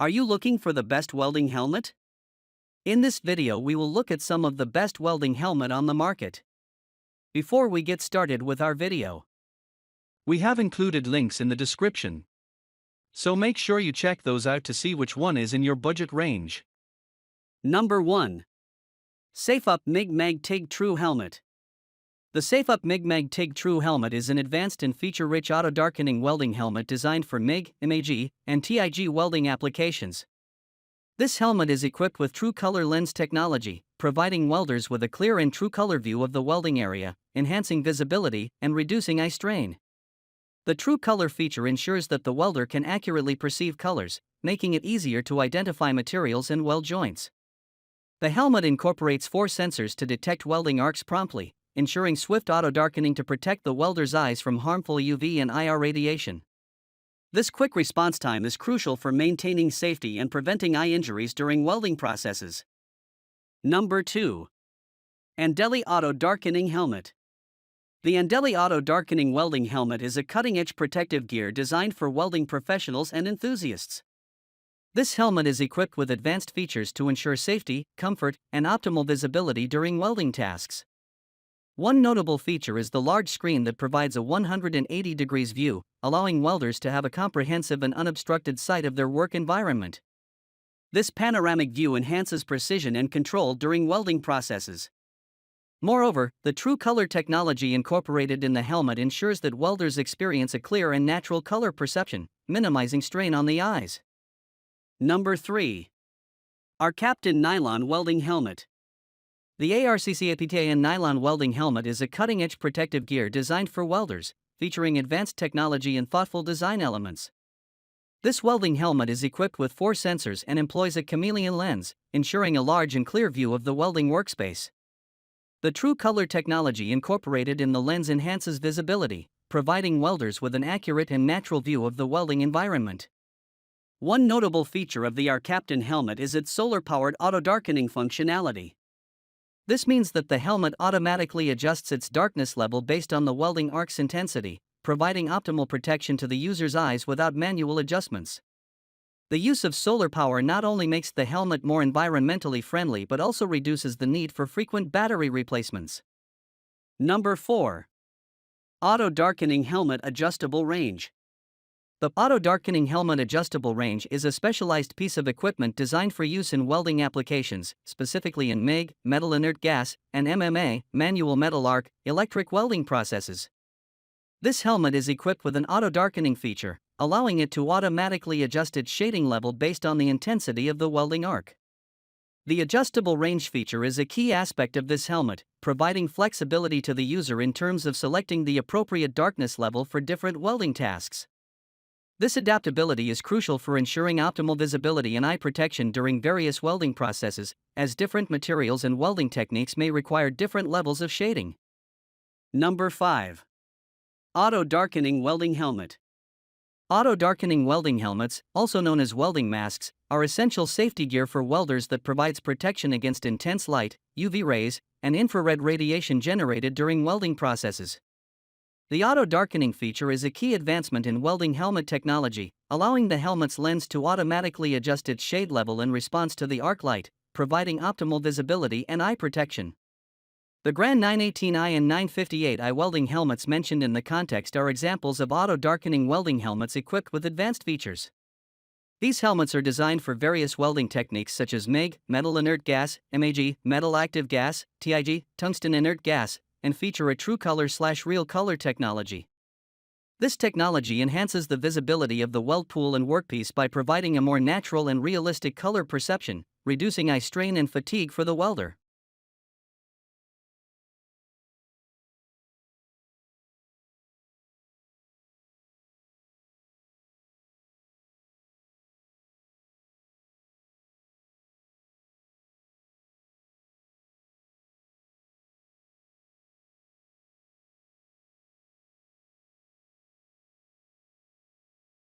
Are you looking for the best welding helmet? In this video we will look at some of the best welding helmet on the market. Before we get started with our video, we have included links in the description, so make sure you check those out to see which one is in your budget range. Number 1. SafeUp MIG-MAG TIG True Helmet. The SafeUp MIG-MAG TIG True Helmet is an advanced and feature-rich auto-darkening welding helmet designed for MIG, MAG, and TIG welding applications. This helmet is equipped with true color lens technology, providing welders with a clear and true color view of the welding area, enhancing visibility and reducing eye strain. The true color feature ensures that the welder can accurately perceive colors, making it easier to identify materials and weld joints. The helmet incorporates 4 sensors to detect welding arcs promptly, ensuring swift auto-darkening to protect the welder's eyes from harmful UV and IR radiation. This quick response time is crucial for maintaining safety and preventing eye injuries during welding processes. Number 2. ANDELI Auto Darkening Helmet. The ANDELI Auto Darkening Welding Helmet is a cutting-edge protective gear designed for welding professionals and enthusiasts. This helmet is equipped with advanced features to ensure safety, comfort, and optimal visibility during welding tasks. One notable feature is the large screen that provides a 180 degrees view, allowing welders to have a comprehensive and unobstructed sight of their work environment. This panoramic view enhances precision and control during welding processes. Moreover, the true color technology incorporated in the helmet ensures that welders experience a clear and natural color perception, minimizing strain on the eyes. Number 3. ARCCAPTAIN Nylon Welding Helmet. The ARCCAPTAIN Nylon Welding Helmet is a cutting-edge protective gear designed for welders, featuring advanced technology and thoughtful design elements. This welding helmet is equipped with 4 sensors and employs a chameleon lens, ensuring a large and clear view of the welding workspace. The true color technology incorporated in the lens enhances visibility, providing welders with an accurate and natural view of the welding environment. One notable feature of the ARCCAPTAIN helmet is its solar-powered auto-darkening functionality. This means that the helmet automatically adjusts its darkness level based on the welding arc's intensity, providing optimal protection to the user's eyes without manual adjustments. The use of solar power not only makes the helmet more environmentally friendly but also reduces the need for frequent battery replacements. Number 4. Auto Darkening Helmet Adjustable Range. The Auto Darkening Helmet Adjustable Range is a specialized piece of equipment designed for use in welding applications, specifically in MIG, metal inert gas, and MMA, manual metal arc, electric welding processes. This helmet is equipped with an auto darkening feature, allowing it to automatically adjust its shading level based on the intensity of the welding arc. The adjustable range feature is a key aspect of this helmet, providing flexibility to the user in terms of selecting the appropriate darkness level for different welding tasks. This adaptability is crucial for ensuring optimal visibility and eye protection during various welding processes, as different materials and welding techniques may require different levels of shading. Number 5. Auto Darkening Welding Helmet. Auto darkening welding helmets, also known as welding masks, are essential safety gear for welders that provides protection against intense light, UV rays, and infrared radiation generated during welding processes. The auto darkening feature is a key advancement in welding helmet technology, allowing the helmet's lens to automatically adjust its shade level in response to the arc light, providing optimal visibility and eye protection. The Grand 918i and 958i welding helmets mentioned in the context are examples of auto darkening welding helmets equipped with advanced features. These helmets are designed for various welding techniques such as MIG, metal inert gas, MAG, metal active gas, TIG, tungsten inert gas, and feature a true color/real color technology. This technology enhances the visibility of the weld pool and workpiece by providing a more natural and realistic color perception, reducing eye strain and fatigue for the welder.